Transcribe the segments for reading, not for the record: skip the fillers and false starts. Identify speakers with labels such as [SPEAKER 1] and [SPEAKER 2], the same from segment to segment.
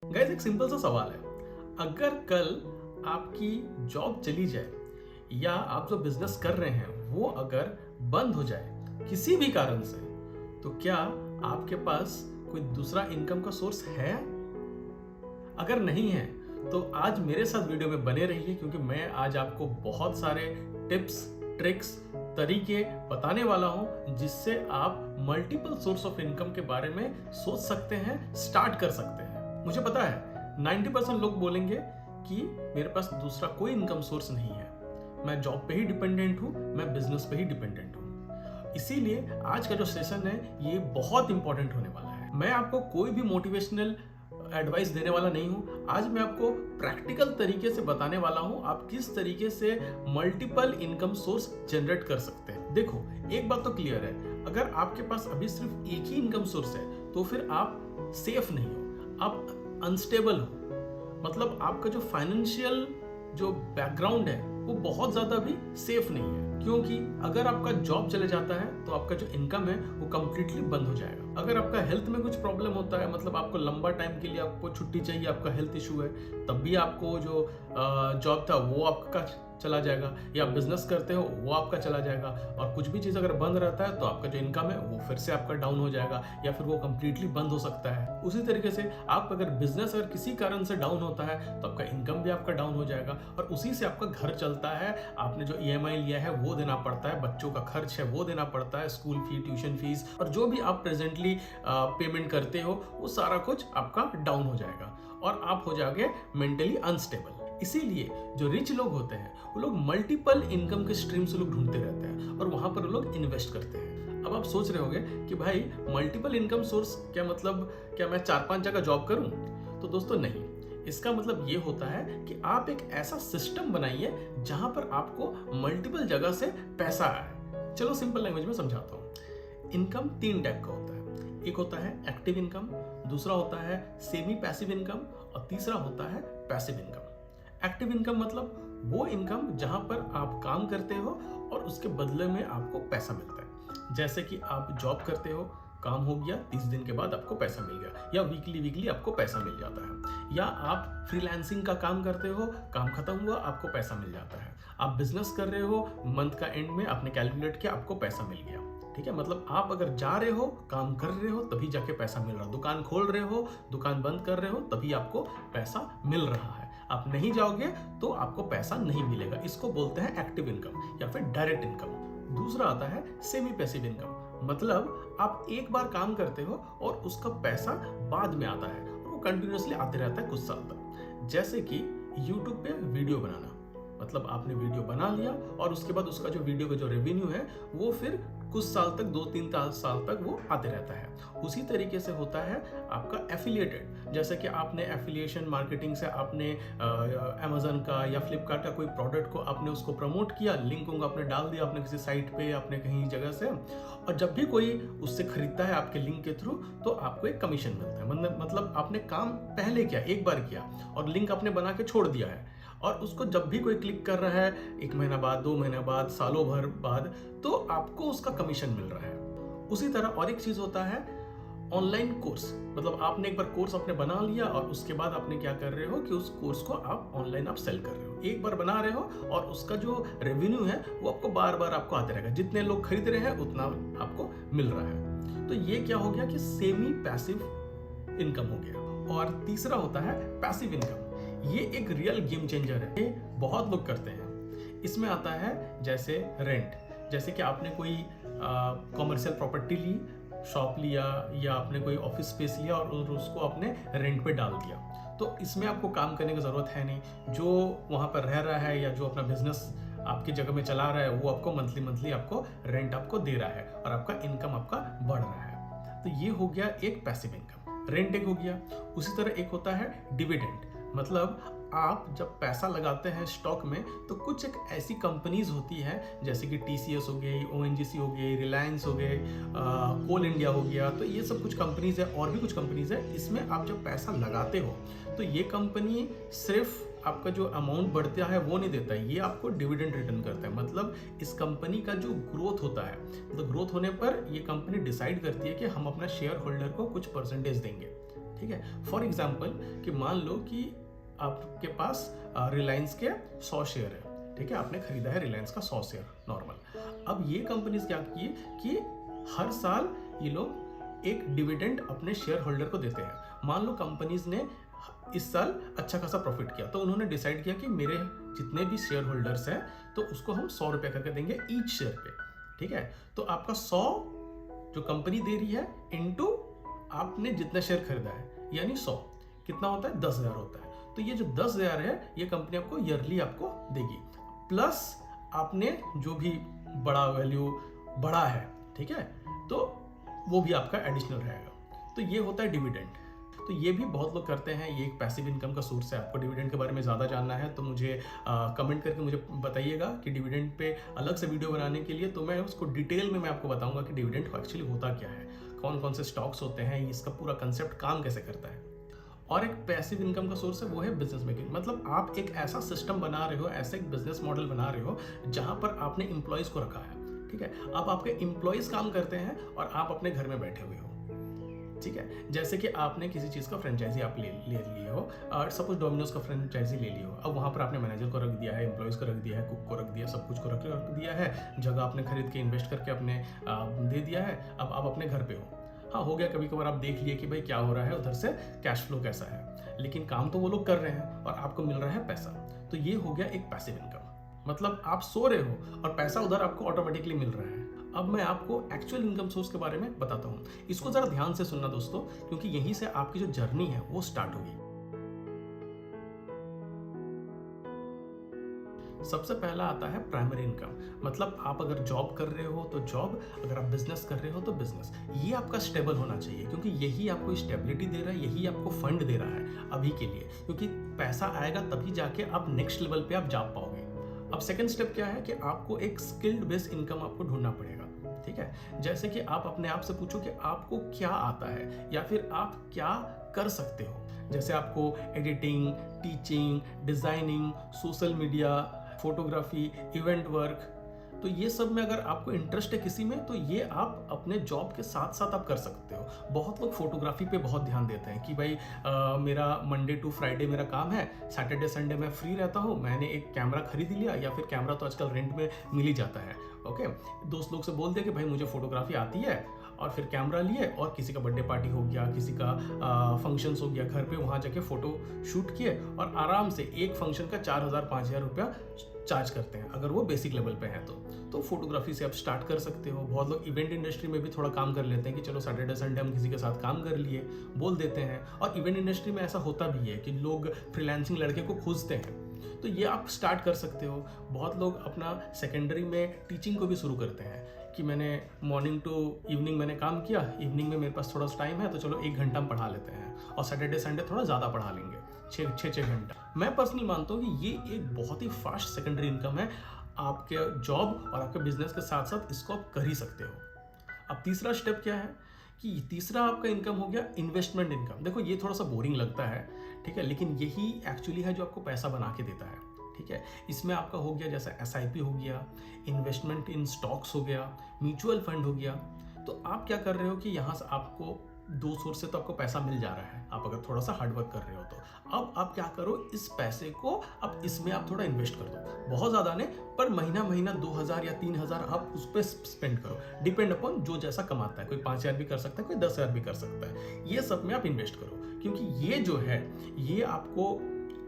[SPEAKER 1] Guys एक simple सा सवाल है। अगर कल आपकी जॉब चली जाए या आप जो बिजनेस कर रहे हैं वो अगर बंद हो जाए किसी भी कारण से, तो क्या आपके पास कोई दूसरा इनकम का सोर्स है? अगर नहीं है तो आज मेरे साथ वीडियो में बने रहिए, क्योंकि मैं आज आपको बहुत सारे टिप्स, ट्रिक्स, तरीके बताने वाला हूं जिससे आप मल्टीपल सोर्स ऑफ इनकम के बारे में सोच सकते हैं, स्टार्ट कर सकते हैं। मुझे पता है 90% लोग बोलेंगे कि मेरे पास दूसरा कोई इनकम सोर्स नहीं है, मैं जॉब पे ही डिपेंडेंट हूं, मैं बिजनेस पे ही डिपेंडेंट हूं। इसीलिए आज का जो सेशन है ये बहुत इंपॉर्टेंट होने वाला है। मैं आपको कोई भी मोटिवेशनल एडवाइस देने वाला नहीं हूं। आज मैं आपको प्रैक्टिकल तरीके से बताने वाला हूं आप किस तरीके से मल्टीपल इनकम सोर्स जनरेट कर सकते हैं। देखो, एक बात तो क्लियर है, अगर आपके पास अभी सिर्फ एक ही इनकम सोर्स है तो फिर आप सेफ नहीं हो, आप अनस्टेबल हो। मतलब आपका जो फाइनेंशियल जो बैकग्राउंड है वो बहुत ज्यादा भी सेफ नहीं है, क्योंकि अगर आपका जॉब चले जाता है तो आपका जो इनकम है वो कंप्लीटली बंद हो जाएगा। अगर आपका हेल्थ में कुछ प्रॉब्लम होता है, मतलब आपको लंबा टाइम के लिए आपको छुट्टी चाहिए, आपका हेल्थ इशू है, तब भी आपको जो जॉब था वो आपका चला जाएगा, या बिजनेस करते हो वो आपका चला जाएगा। और कुछ भी चीज़ अगर बंद रहता है तो आपका जो इनकम है वो फिर से आपका डाउन हो जाएगा, या फिर वो कंप्लीटली बंद हो सकता है। उसी तरीके से आप अगर बिजनेस अगर किसी कारण से डाउन होता है तो आपका इनकम भी आपका डाउन हो जाएगा, और उसी से आपका घर चलता है। आपने जो EMI लिया है वो देना पड़ता है, बच्चों का खर्च है वो देना पड़ता है, स्कूल फी, ट्यूशन फीस, और जो भी आप प्रेजेंटली पेमेंट करते हो वो सारा कुछ आपका डाउन हो जाएगा और आप हो जाओगे मेंटली अनस्टेबल। इसीलिए जो रिच लोग होते हैं वो लोग मल्टीपल इनकम के स्ट्रीम्स लोग ढूंढते रहते हैं और वहां पर लोग इन्वेस्ट करते हैं। अब आप सोच रहे होंगे कि भाई मल्टीपल इनकम सोर्स क्या मतलब, क्या मैं 4-5 जगह जॉब करूं? तो दोस्तों नहीं, इसका मतलब ये होता है कि आप एक ऐसा सिस्टम बनाइए जहां पर आपको मल्टीपल जगह से पैसा आए। चलो सिंपल लैंग्वेज में समझाता हूं। इनकम 3 टाइप का होता है। एक होता है एक्टिव इनकम, दूसरा होता है सेमी पैसिव इनकम, और तीसरा होता है पैसिव इनकम। एक्टिव इनकम मतलब वो इनकम जहां पर आप काम करते हो और उसके बदले में आपको पैसा मिलता है। जैसे कि आप जॉब करते हो, काम हो गया, 30 दिन के बाद आपको पैसा मिल गया, या वीकली आपको पैसा मिल जाता है। या आप फ्रीलांसिंग का काम करते हो, काम खत्म हुआ, आपको पैसा मिल जाता है। आप बिजनेस कर रहे हो, मंथ का एंड में आपने कैलकुलेट किया, आपको पैसा मिल गया। ठीक है, मतलब आप अगर जा रहे हो, काम कर रहे हो, तभी जाके पैसा मिल रहा है। दुकान खोल रहे हो, दुकान बंद कर रहे हो, तभी आपको पैसा मिल रहा है। आप नहीं जाओगे तो आपको पैसा नहीं मिलेगा। इसको बोलते हैं एक्टिव इनकम या फिर डायरेक्ट इनकम। दूसरा आता है सेमी पैसिव इनकम, मतलब आप एक बार काम करते हो और उसका पैसा बाद में आता है और वो कंटिन्यूअसली आते रहता है कुछ साल तक। जैसे कि YouTube पे वीडियो बनाना, मतलब आपने वीडियो बना लिया और उसके बाद उसका जो वीडियो का जो रेवेन्यू है वो फिर कुछ साल तक, 2-3 साल तक वो आते रहता है। उसी तरीके से होता है आपका एफिलिएटेड। जैसे कि आपने एफिलिएशन मार्केटिंग से आपने अमेजन का या फ्लिपकार्ट का कोई प्रोडक्ट को आपने उसको प्रमोट किया, लिंक उनको आपने डाल दिया अपने किसी साइट पे, अपने कहीं जगह से, और जब भी कोई उससे खरीदता है आपके लिंक के थ्रू तो आपको एक कमीशन मिलता है। मतलब आपने काम पहले किया, एक बार किया और लिंक आपने बना के छोड़ दिया है, और उसको जब भी कोई क्लिक कर रहा है 1 महीना बाद, 2 महीना बाद, सालों भर बाद, तो आपको उसका कमीशन मिल रहा है। उसी तरह और एक चीज होता है ऑनलाइन कोर्स। मतलब आपने एक बार कोर्स आपने बना लिया और उसके बाद आपने क्या कर रहे हो कि उस कोर्स को आप ऑनलाइन आप सेल कर रहे हो। एक बार बना रहे हो और उसका जो रेवेन्यू है वो आपको बार बार आपको आते रहेगा, जितने लोग खरीद रहे हैं उतना आपको मिल रहा है। तो ये क्या हो गया कि सेमी पैसिव इनकम हो गया। और तीसरा होता है पैसिव इनकम। ये एक रियल गेम चेंजर है, ये बहुत लोग करते हैं। इसमें आता है जैसे रेंट, जैसे कि आपने कोई कॉमर्शियल प्रॉपर्टी ली, शॉप लिया, या आपने कोई ऑफिस स्पेस लिया और उसको आपने रेंट पे डाल दिया। तो इसमें आपको काम करने की जरूरत है नहीं। जो वहां पर रह रहा है या जो अपना बिजनेस आपकी जगह में चला रहा है वो आपको मंथली आपको रेंट आपको दे रहा है और आपका इनकम आपका बढ़ रहा है। तो ये हो गया एक पैसिव इनकम, रेंट एक हो गया। उसी तरह एक होता है डिविडेंड, मतलब आप जब पैसा लगाते हैं स्टॉक में तो कुछ एक ऐसी कंपनीज होती हैं जैसे कि TCS हो गई, ONGC हो गई, रिलायंस हो गए, कोल इंडिया हो गया। तो ये सब कुछ कंपनीज है और भी कुछ कंपनीज है। इसमें आप जब पैसा लगाते हो तो ये कंपनी सिर्फ आपका जो अमाउंट बढ़ता है वो नहीं देता है, ये आपको डिविडेंड रिटर्न करता है। मतलब इस कंपनी का जो ग्रोथ होता है, मतलब ग्रोथ होने पर ये कंपनी डिसाइड करती है कि हम अपना शेयर होल्डर को कुछ परसेंटेज देंगे। ठीक है। फॉर एग्जाम्पल कि मान लो कि आपके पास रिलायंस के 100 शेयर है, ठीक है, आपने खरीदा है रिलायंस का 100 शेयर नॉर्मल। अब ये कंपनीज क्या किए कि हर साल ये लोग एक डिविडेंड अपने शेयर होल्डर को देते हैं। मान लो कंपनीज ने इस साल अच्छा खासा प्रॉफिट किया, तो उन्होंने डिसाइड किया कि मेरे जितने भी शेयर होल्डर्स हैं तो उसको हम 100 रुपये करके देंगे ईच शेयर पे, ठीक है। तो आपका 100 जो कंपनी दे रही है इनटू आपने जितना शेयर खरीदा है, यानी 100 कितना होता है, 10,000 होता है। तो ये जो 10,000 है ये कंपनी आपको ईयरली आपको देगी, प्लस आपने जो भी बड़ा वैल्यू बढ़ा है, ठीक है, तो वो भी आपका एडिशनल रहेगा। तो ये होता है डिविडेंड। तो ये भी बहुत लोग करते हैं, ये एक पैसिव इनकम का सोर्स है। आपको डिविडेंड के बारे में ज़्यादा जानना है तो मुझे कमेंट करके मुझे बताइएगा कि डिविडेंड पे अलग से वीडियो बनाने के लिए, तो मैं उसको डिटेल में मैं आपको बताऊंगा कि डिविडेंड एक्चुअली होता क्या है, कौन कौन से स्टॉक्स होते हैं, इसका पूरा कंसेप्ट काम कैसे करता है। और एक पैसिव इनकम का सोर्स है वो है बिजनेस मेकिंग। मतलब आप एक ऐसा सिस्टम बना रहे हो, ऐसा एक बिजनेस मॉडल बना रहे हो जहां पर आपने एम्प्लॉयज को रखा है, ठीक है। अब आपके एम्प्लॉयज काम करते हैं और आप अपने घर में बैठे हुए हो, ठीक है। जैसे कि आपने किसी चीज़ का फ्रेंचाइजी आप ले लिए हो, और सपोज डोमिनोज का फ्रेंचाइजी ले लिया हो। अब वहाँ पर आपने मैनेजर को रख दिया है, एम्प्लॉयज़ को रख दिया है, कुक को रख दिया, सब कुछ को रख दिया है, जगह आपने खरीद के इन्वेस्ट करके अपने दे दिया है। अब आप अपने घर पे हो, हाँ हो गया, कभी कभार आप देख लिए कि भाई क्या हो रहा है उधर से, कैश फ्लो कैसा है, लेकिन काम तो वो लोग कर रहे हैं और आपको मिल रहा है पैसा। तो ये हो गया एक पैसिव इनकम। मतलब आप सो रहे हो और पैसा उधर आपको ऑटोमेटिकली मिल रहा है। अब मैं आपको एक्चुअल इनकम सोर्स के बारे में बताता हूँ। इसको जरा ध्यान से सुनना दोस्तों, क्योंकि यहीं से आपकी जो जर्नी है वो स्टार्ट होगी। सबसे पहला आता है प्राइमरी इनकम। मतलब आप अगर जॉब कर रहे हो तो जॉब, अगर आप बिजनेस कर रहे हो तो बिजनेस। ये आपका स्टेबल होना चाहिए, क्योंकि यही आपको स्टेबिलिटी दे रहा है, यही आपको फंड दे रहा है अभी के लिए, क्योंकि पैसा आएगा तभी जाके आप नेक्स्ट लेवल पे आप जा पाओगे। अब सेकंड स्टेप क्या है कि आपको एक स्किल्ड बेस्ड इनकम आपको ढूंढना पड़ेगा, ठीक है। जैसे कि आप अपने आप से पूछो कि आपको क्या आता है या फिर आप क्या कर सकते हो। जैसे आपको editing, teaching, designing, social media, photography, event work, तो ये सब में अगर आपको इंटरेस्ट है किसी में, तो ये आप अपने जॉब के साथ साथ आप कर सकते हो। बहुत लोग फोटोग्राफी पे बहुत ध्यान देते हैं कि भाई मेरा मंडे टू फ्राइडे मेरा काम है, सैटरडे संडे मैं फ्री रहता हूँ, मैंने एक कैमरा खरीद लिया, या फिर कैमरा तो आजकल रेंट में मिल ही जाता है, ओके। दोस्त लोग से बोल दे कि भाई मुझे फोटोग्राफी आती है, और फिर कैमरा लिए और किसी का बर्थडे पार्टी हो गया, किसी का फंक्शंस हो गया घर पे, वहाँ जाके फोटो शूट किए और आराम से एक फंक्शन का 4,000-5,000 रुपया चार्ज करते हैं, अगर वो बेसिक लेवल पे है तो फोटोग्राफी से आप स्टार्ट कर सकते हो। बहुत लोग इवेंट इंडस्ट्री में भी थोड़ा काम कर लेते हैं कि चलो सैटरडे संडे हम किसी के साथ काम कर लिए, बोल देते हैं। और इवेंट इंडस्ट्री में ऐसा होता भी है कि लोग फ्रीलांसिंग लड़के को खोजते हैं, तो ये आप स्टार्ट कर सकते हो। बहुत लोग अपना सेकेंडरी में टीचिंग को भी शुरू करते हैं कि मैंने मॉर्निंग टू इवनिंग मैंने काम किया, इवनिंग में मेरे पास थोड़ा सा टाइम है तो चलो 1 घंटा हम पढ़ा लेते हैं, और सैटरडे संडे थोड़ा ज़्यादा पढ़ा लेंगे, 6 घंटा। मैं पर्सनली मानता हूँ कि ये एक बहुत ही फास्ट सेकेंडरी इनकम है। आपके जॉब और आपके बिजनेस के साथ साथ इसको आप कर ही सकते हो। अब तीसरा स्टेप क्या है कि तीसरा आपका इनकम हो गया इन्वेस्टमेंट इनकम। देखो ये थोड़ा सा बोरिंग लगता है, ठीक है, लेकिन यही एक्चुअली है जो आपको पैसा बना के देता है, ठीक है। इसमें आपका हो गया जैसा SIP हो गया, इन्वेस्टमेंट इन स्टॉक्स हो गया, म्यूचुअल फंड हो गया। तो आप क्या कर रहे हो कि यहाँ से आपको 2 सोर्स से तो आपको पैसा मिल जा रहा है, आप अगर थोड़ा सा हार्डवर्क कर रहे हो तो। अब आप क्या करो, इस पैसे को अब इसमें आप थोड़ा इन्वेस्ट कर दो, बहुत ज़्यादा नहीं, पर महीना 2,000 या 3,000 आप उस पर स्पेंड करो, डिपेंड अपॉन जो जैसा कमाता है। कोई 5,000 भी कर सकता है, कोई 10,000 भी कर सकता है। ये सब में आप इन्वेस्ट करो, क्योंकि ये जो है ये आपको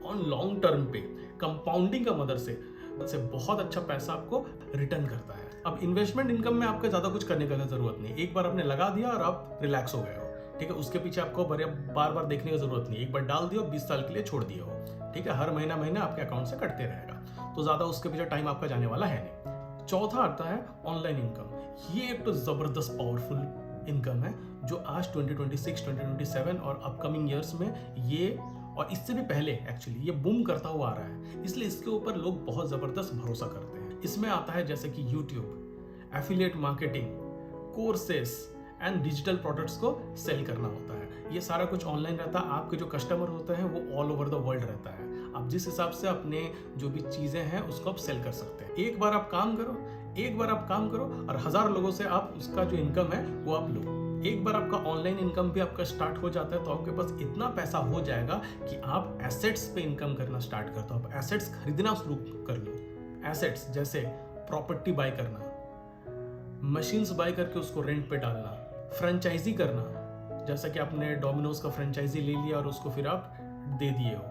[SPEAKER 1] ऑन लॉन्ग टर्म पे कंपाउंडिंग का मदद से बहुत अच्छा पैसा आपको रिटर्न करता है। अब इन्वेस्टमेंट इनकम में आपको ज़्यादा कुछ करने का जरूरत नहीं, एक बार आपने लगा दिया और आप रिलैक्स हो गए हो, ठीक है। उसके पीछे आपको बार बार देखने की जरूरत नहीं, एक बार डाल दियो, 20 साल के लिए छोड़ दिए हो, ठीक है। हर महीना आपके अकाउंट से कटते रहेगा, तो ज़्यादा उसके पीछे टाइम आपका जाने वाला है नहीं। चौथा आता है ऑनलाइन इनकम। ये एक तो ज़बरदस्त पावरफुल इनकम है जो आज 2026, 2027 और अपकमिंग ईयर्स में ये, और इससे भी पहले एक्चुअली ये बूम करता हुआ आ रहा है, इसलिए इसके ऊपर लोग बहुत ज़बरदस्त भरोसा करते हैं। इसमें आता है जैसे कि YouTube, affiliate marketing, courses and digital products को सेल करना होता है। ये सारा कुछ ऑनलाइन रहता है। आपके जो कस्टमर होते हैं वो ऑल ओवर द वर्ल्ड रहता है। आप जिस हिसाब से अपने जो भी चीज़ें हैं उसको आप सेल कर सकते हैं। एक बार आप काम करो और 1000 लोगों से आप उसका जो इनकम है वो आप लो। एक बार आपका ऑनलाइन इनकम भी आपका स्टार्ट हो जाता है तो आपके पास इतना पैसा हो जाएगा कि आप एसेट्स पे इनकम करना स्टार्ट कर दो। आप एसेट्स खरीदना शुरू कर लो। एसेट्स जैसे प्रॉपर्टी बाय करना, मशीन्स बाय करके उसको रेंट पे डालना, फ्रेंचाइजी करना, जैसा कि आपने डोमिनोज का फ्रेंचाइजी ले लिया और उसको फिर आप दे दिए हो,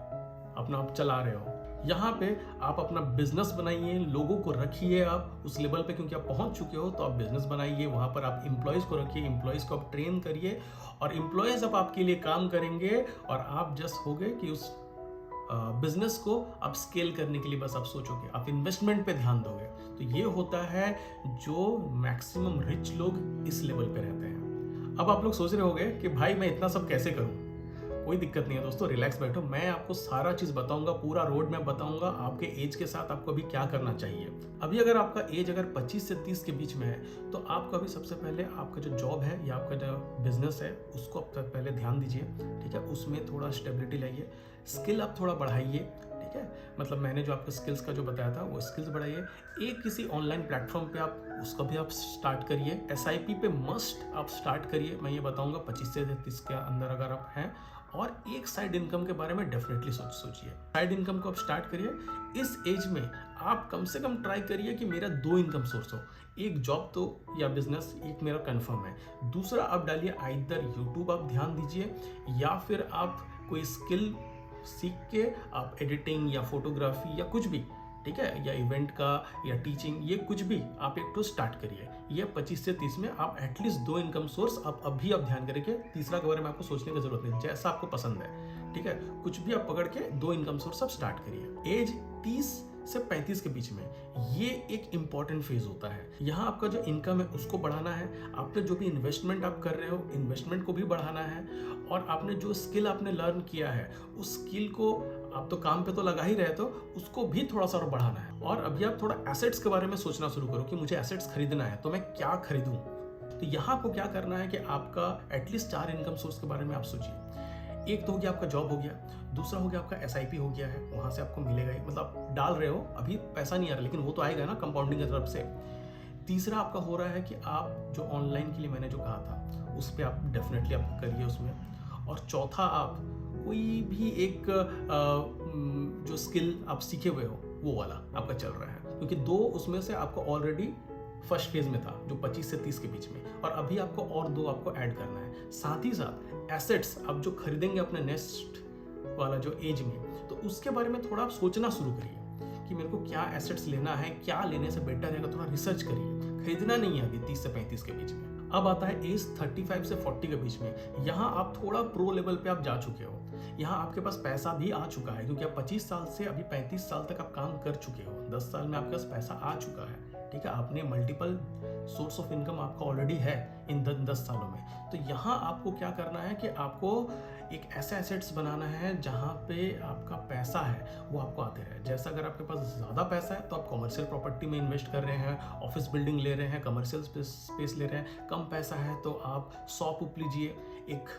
[SPEAKER 1] अपना आप चला रहे हो। यहाँ पे आप अपना बिजनेस बनाइए, लोगों को रखिए आप उस लेवल पे, क्योंकि आप पहुंच चुके हो तो आप बिजनेस बनाइए। वहाँ पर आप एम्प्लॉयज़ को रखिए, एम्प्लॉयज़ को आप ट्रेन करिए और एम्प्लॉयज़ अब आपके लिए काम करेंगे और आप जस्ट हो गए कि उस बिजनेस को आप स्केल करने के लिए बस आप सोचोगे, आप इन्वेस्टमेंट पे ध्यान दोगे। तो ये होता है जो मैक्सिमम रिच लोग इस लेवल पे रहते हैं। अब आप लोग सोच रहे होंगे कि भाई मैं इतना सब कैसे करूं। कोई दिक्कत नहीं है दोस्तों, रिलैक्स बैठो, मैं आपको सारा चीज़ बताऊंगा, पूरा रोड मैप बताऊंगा आपके एज के साथ आपको अभी क्या करना चाहिए। अभी अगर आपका एज अगर 25 से 30 के बीच में है तो आपको अभी सबसे पहले आपका जो जॉब है या आपका जो बिजनेस है उसको अब तक पहले ध्यान दीजिए, ठीक है। उसमें थोड़ा स्टेबिलिटी लाइए, स्किल आप थोड़ा बढ़ाइए, ठीक है। मतलब मैंने जो आपको स्किल्स का जो बताया था वो स्किल्स बढ़ाइए। एक किसी ऑनलाइन प्लेटफॉर्म पे आप उसका भी आप स्टार्ट करिए। SIP पे मस्ट आप स्टार्ट करिए, मैं ये बताऊंगा 25 से 30 के अंदर अगर आप हैं। और एक साइड इनकम के बारे में डेफिनेटली सोचिए। साइड इनकम को आप स्टार्ट करिए। इस एज में आप कम से कम ट्राई करिए कि मेरा 2 इनकम सोर्स हो, एक जॉब तो या बिजनेस, एक मेरा कंफर्म है। दूसरा आप डालिए आइदर यूट्यूब आप ध्यान दीजिए या फिर आप कोई स्किल सीख के आप एडिटिंग या फोटोग्राफी या कुछ भी, ठीक है, या इवेंट का या टीचिंग, ये कुछ भी आप एक तो स्टार्ट करिए। ये 25 से 30 में आप एटलीस्ट 2 इनकम सोर्स आप अभी आप ध्यान करेंगे। तीसरा के बारे में आपको सोचने की जरूरत नहीं, जैसा आपको पसंद है, ठीक है। कुछ भी आप पकड़ के 2 इनकम सोर्स आप स्टार्ट करिए। एज 30 से 35 के बीच में ये एक इंपॉर्टेंट फेज होता है। यहाँ आपका जो इनकम है उसको बढ़ाना है, आपने जो भी इन्वेस्टमेंट आप कर रहे हो इन्वेस्टमेंट को भी बढ़ाना है, और आपने जो स्किल आपने लर्न किया है उस स्किल को आप तो काम पे तो लगा ही रहे, तो उसको भी थोड़ा सा और बढ़ाना है। और अभी आप थोड़ा एसेट्स के बारे में सोचना शुरू करो कि मुझे एसेट्स खरीदना है तो मैं क्या खरीदूं। तो यहाँ आपको क्या करना है कि आपका एटलीस्ट 4 इनकम सोर्स के बारे में आप सोचिए। एक तो हो गया आपका जॉब हो गया, दूसरा हो गया आपका SIP हो गया है, वहां से आपको मिलेगा ही, मतलब डाल रहे हो अभी पैसा नहीं आ रहा लेकिन वो तो आएगा ना कंपाउंडिंग की तरफ से। तीसरा आपका हो रहा है कि आप जो ऑनलाइन के लिए मैंने जो कहा था उस पर आप डेफिनेटली आप करिए उसमें। और चौथा आप कोई भी एक जो स्किल आप सीखे हुए हो वो वाला आपका चल रहा है, क्योंकि 2 उसमें से आपको ऑलरेडी फर्स्ट फेज में था जो 25 से 30 के बीच में, और अभी आपको और 2 आपको ऐड करना है। साथ ही साथ एसेट्स आप जो खरीदेंगे अपने नेक्स्ट वाला जो एज में, तो उसके बारे में थोड़ा आप सोचना शुरू करिए कि मेरे को क्या एसेट्स लेना है, क्या लेने से बेटर रहेगा, थोड़ा रिसर्च करिए। खरीदना नहीं है अभी 30 से 35 के बीच में। अब आता है एज 35 से 40 के बीच में। यहाँ आप थोड़ा प्रो लेवल पे आप जा चुके हो, यहाँ आपके पास पैसा भी आ चुका है, क्योंकि आप 25 साल से अभी 35 साल तक आप काम कर चुके हो। 10 साल में आपके पास पैसा आ चुका है, ठीक है। आपने मल्टीपल सोर्स ऑफ इनकम आपका ऑलरेडी है इन 10 सालों में। तो यहाँ आपको क्या करना है कि आपको एक ऐसा एसेट्स बनाना है जहाँ पे आपका पैसा है वो आपको आते रहे। जैसा अगर आपके पास ज़्यादा पैसा है तो आप कमर्शियल प्रॉपर्टी में इन्वेस्ट कर रहे हैं, ऑफिस बिल्डिंग ले रहे हैं, कमर्शियल स्पेस ले रहे हैं। कम पैसा है तो आप शॉप उप लीजिए, एक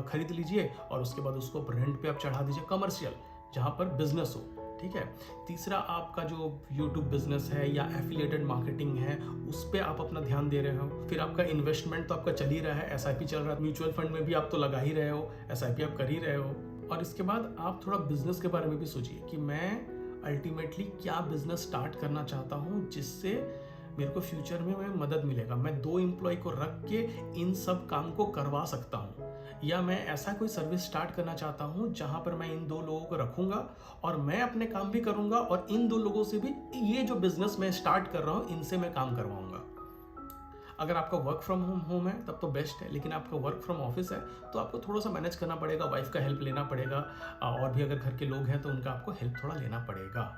[SPEAKER 1] खरीद लीजिए और उसके बाद उसको रेंट पे आप चढ़ा दीजिए, कमर्शियल जहाँ पर बिजनेस हो, ठीक है। तीसरा आपका जो यूट्यूब बिजनेस है या एफिलिएटेड मार्केटिंग है उस पर आप अपना ध्यान दे रहे हो। फिर आपका इन्वेस्टमेंट तो आपका चल ही रहा है, SIP चल रहा है, म्यूचुअल फंड में भी आप तो लगा ही रहे हो, SIP आप कर ही रहे हो। और इसके बाद आप थोड़ा बिजनेस के बारे में भी सोचिए कि मैं अल्टीमेटली क्या बिजनेस स्टार्ट करना चाहता हूँ जिससे मेरे को फ्यूचर में मदद मिलेगा। मैं 2 एम्प्लॉय को रख के इन सब काम को करवा सकता हूँ, या मैं ऐसा कोई सर्विस स्टार्ट करना चाहता हूँ जहाँ पर मैं इन 2 लोगों को रखूंगा और मैं अपने काम भी करूंगा और इन 2 लोगों से भी ये जो बिजनेस मैं स्टार्ट कर रहा हूँ इनसे मैं काम करवाऊंगा। अगर आपका वर्क फ्रॉम होम है तब तो बेस्ट है, लेकिन आपका वर्क फ्रॉम ऑफिस है तो आपको थोड़ा सा मैनेज करना पड़ेगा, वाइफ का हेल्प लेना पड़ेगा, और भी अगर घर के लोग हैं तो उनका आपको हेल्प थोड़ा लेना पड़ेगा।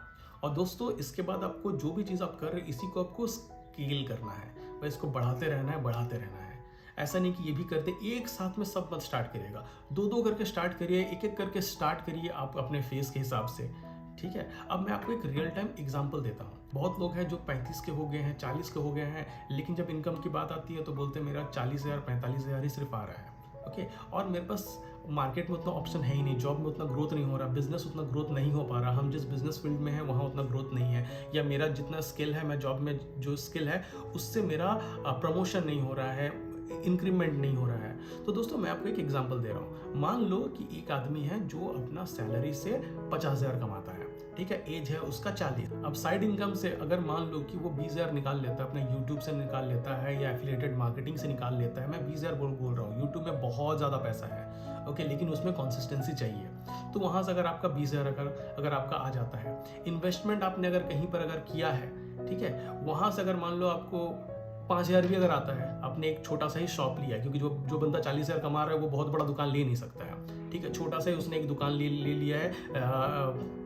[SPEAKER 1] और दोस्तों इसके बाद आपको जो भी चीज़ आप कर रहे हैं इसी को आपको स्केल करना है, भाई इसको बढ़ाते रहना है, बढ़ाते रहना है। ऐसा नहीं कि ये भी करते एक साथ में सब मत स्टार्ट करिएगा, 2-2 करके स्टार्ट करिए, एक-एक करके स्टार्ट करिए आप अपने फेस के हिसाब से, ठीक है। अब मैं आपको एक रियल टाइम एग्जांपल देता हूँ। बहुत लोग हैं जो 35 के हो गए हैं, 40 के हो गए हैं, लेकिन जब इनकम की बात आती है तो बोलते हैं मेरा 40,000 45,000 ही सिर्फ आ रहा है, ओके। और मेरे पास मार्केट में उतना ऑप्शन है ही नहीं, जॉब में उतना ग्रोथ नहीं हो रहा, बिजनेस उतना ग्रोथ नहीं हो पा रहा, हम जिस बिजनेस फील्ड में हैं वहाँ उतना ग्रोथ नहीं है, या मेरा जितना स्किल है, मैं जॉब में जो स्किल है उससे मेरा प्रमोशन नहीं हो रहा है, इंक्रीमेंट नहीं हो रहा है। तो दोस्तों मैं आपको एक एग्जांपल दे रहा हूँ। मान लो कि एक आदमी है जो अपना सैलरी से 50,000 कमाता है, ठीक है, एज है उसका 40। अब साइड इनकम से अगर मान लो कि वो 20,000 निकाल लेता है, अपने यूट्यूब से निकाल लेता है या एफिलिएटेड मार्केटिंग से निकाल लेता है। मैं 20,000 बोल रहा हूँ, यूट्यूब में बहुत ज़्यादा पैसा है, ओके, लेकिन उसमें कंसिस्टेंसी चाहिए। तो वहाँ से अगर आपका 20,000 अगर आपका आ जाता है, इन्वेस्टमेंट आपने अगर कहीं पर अगर किया है, ठीक है, वहाँ से अगर मान लो आपको 5,000 भी अगर आता है, आपने एक छोटा सा ही शॉप लिया है, क्योंकि जो बंदा 40,000 कमा रहा है वो बहुत बड़ा दुकान ले नहीं सकता है, ठीक है, छोटा सा ही उसने एक दुकान ले लिया है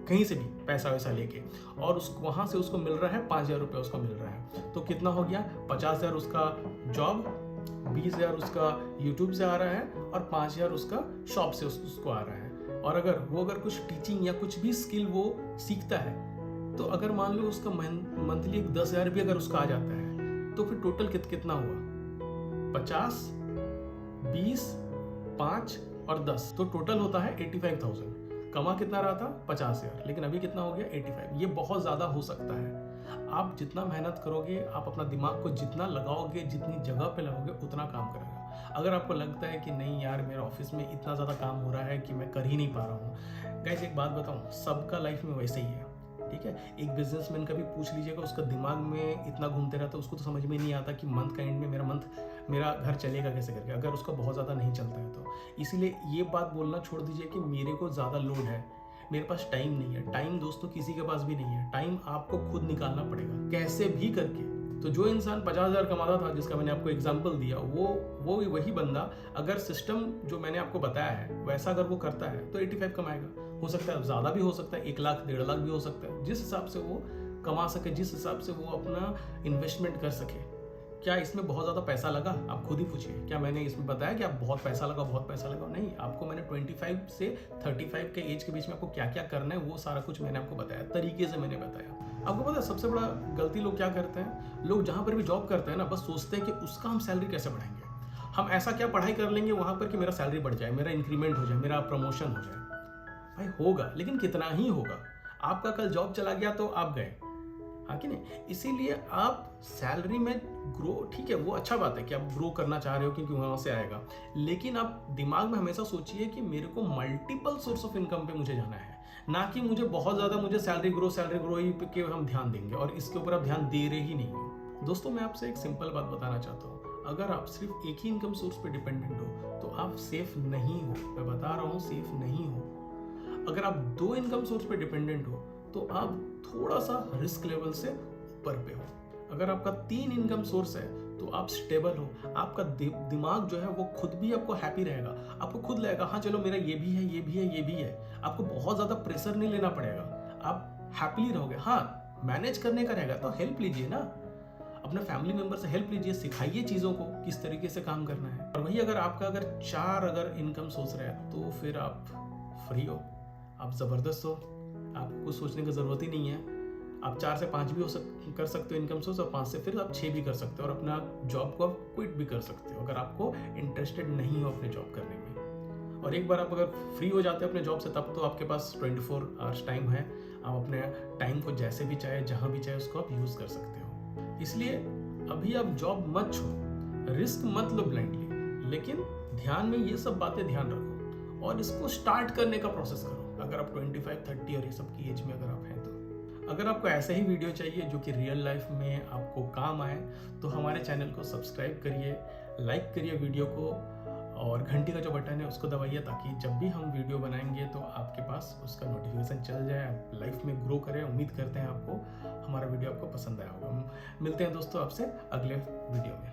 [SPEAKER 1] कहीं से भी पैसा वैसा लेके, और वहाँ से उसको मिल रहा है 5,000 रुपये उसको मिल रहा है। तो कितना हो गया, 50,000 उसका जॉब, 20,000 उसका यूट्यूब से आ रहा है और 5,000 उसका शॉप से उसको आ रहा है। और अगर कुछ टीचिंग या कुछ भी स्किल वो सीखता है, तो अगर मान लो उसका मंथली 10,000 भी अगर उसका आ जाता है, तो फिर टोटल कितना हुआ, 50, 20, 5 और 10, तो टोटल होता है 85,000। कमा कितना रहा था, 50,000, लेकिन अभी कितना हो गया, 85। ये बहुत ज़्यादा हो सकता है। आप जितना मेहनत करोगे, आप अपना दिमाग को जितना लगाओगे, जितनी जगह पे लगाओगे, उतना काम करेगा। अगर आपको लगता है कि नहीं यार मेरे ऑफिस में इतना ज़्यादा काम हो रहा है कि मैं कर ही नहीं पा रहा हूँ, गाइस एक बात बताऊँ, सबका लाइफ में वैसे ही है, ठीक है। एक बिजनेसमैन का भी पूछ लीजिएगा, उसका दिमाग में इतना घूमते रहता है, उसको तो समझ में नहीं आता कि मंथ का एंड में मेरा घर चलेगा कैसे करके, अगर उसका बहुत ज़्यादा नहीं चलता है तो। इसीलिए ये बात बोलना छोड़ दीजिए कि मेरे को ज़्यादा लोड है, मेरे पास टाइम नहीं है। टाइम दोस्तों किसी के पास भी नहीं है, टाइम आपको खुद निकालना पड़ेगा कैसे भी करके। तो जो इंसान 50,000 कमाता था, जिसका मैंने आपको एग्जांपल दिया, वो वही बंदा अगर सिस्टम जो मैंने आपको बताया है वैसा अगर वो करता है तो 85 कमाएगा। हो सकता है ज़्यादा भी हो सकता है, 1 लाख 1.5 लाख भी हो सकता है, जिस हिसाब से वो कमा सके, जिस हिसाब से वो अपना इन्वेस्टमेंट कर सके। क्या इसमें बहुत ज़्यादा पैसा लगा, आप खुद ही पूछिए। क्या मैंने इसमें बताया कि आप बहुत पैसा लगा? नहीं, आपको मैंने 25 से 35 के एज के बीच में आपको क्या क्या करना है वो सारा कुछ मैंने आपको बताया, तरीके से मैंने बताया। आपको पता है सबसे बड़ा गलती लोग क्या करते हैं, लोग जहाँ पर भी जॉब करते हैं ना, बस सोचते हैं कि उसका हम सैलरी कैसे बढ़ाएंगे, हम ऐसा क्या पढ़ाई कर लेंगे वहाँ पर कि मेरा सैलरी बढ़ जाए, मेरा इंक्रीमेंट हो जाए, मेरा प्रमोशन हो जाए। भाई होगा, लेकिन कितना ही होगा। आपका कल जॉब चला गया तो आप गए, हाँ कि नहीं। इसीलिए आप सैलरी में ग्रो, ठीक है, वो अच्छा बात है कि आप ग्रो करना चाह रहे हो क्योंकि वहां से आएगा, लेकिन आप दिमाग में हमेशा सोचिए कि मेरे को मल्टीपल सोर्स ऑफ इनकम पे मुझे जाना है, ना कि मुझे सैलरी ग्रो ही पे हम ध्यान देंगे और इसके ऊपर आप ध्यान दे रहे ही नहीं हो। दोस्तों मैं आपसे एक सिंपल बात बताना चाहता हूँ, अगर आप सिर्फ एक ही इनकम सोर्स पे डिपेंडेंट हो तो आप सेफ नहीं हो। मैं बता रहा हूँ, सेफ नहीं हो। अगर आप 2 इनकम सोर्स पे डिपेंडेंट हो तो आप थोड़ा सा रिस्क लेवल से ऊपर पे हो। अगर आपका 3 इनकम सोर्स है तो आप स्टेबल हो, आपका दिमाग जो है वो खुद भी आपको हैप्पी रहेगा, आपको खुद लगेगा हाँ चलो मेरा ये भी है, ये भी है, ये भी है। आपको बहुत ज़्यादा प्रेशर नहीं लेना पड़ेगा, आप हैप्पीली रहोगे। हाँ, मैनेज करने का रहेगा तो हेल्प लीजिए ना, अपने फैमिली मेंबर से हेल्प लीजिए, सिखाइए चीज़ों को किस तरीके से काम करना है। और वही अगर आपका 4 इनकम सोर्स रहे तो फिर आप फ्री हो, आप ज़बरदस्त हो, आपको कुछ सोचने की ज़रूरत ही नहीं है। आप 4 से 5 भी कर सकते हो इनकम सोर्स, और 5 से फिर आप 6 भी कर सकते हो, और अपना जॉब को आप क्विट भी कर सकते हो अगर आपको इंटरेस्टेड नहीं हो अपने जॉब करने में। और एक बार आप अगर फ्री हो जाते हो अपने जॉब से, तब तो आपके पास 24 आवर्स टाइम है, आप अपने टाइम को जैसे भी चाहे, जहाँ भी चाहे उसको आप यूज़ कर सकते हो। इसलिए अभी आप जॉब मत छोड़ो, रिस्क मत लो ब्लाइंडली, लेकिन ध्यान में ये सब बातें ध्यान रखो और इसको स्टार्ट करने का प्रोसेस करो। अगर आप 25, 30 और ये सब की एज में अगर आप हैं तो अगर आपको ऐसे ही वीडियो चाहिए जो कि रियल लाइफ में आपको काम आए, तो हमारे चैनल को सब्सक्राइब करिए, लाइक करिए वीडियो को, और घंटी का जो बटन है उसको दबाइए, ताकि जब भी हम वीडियो बनाएंगे तो आपके पास उसका नोटिफिकेशन चल जाए, आप लाइफ में ग्रो करें। उम्मीद करते हैं आपको हमारा वीडियो आपको पसंद आया होगा। मिलते हैं दोस्तों आपसे अगले वीडियो में।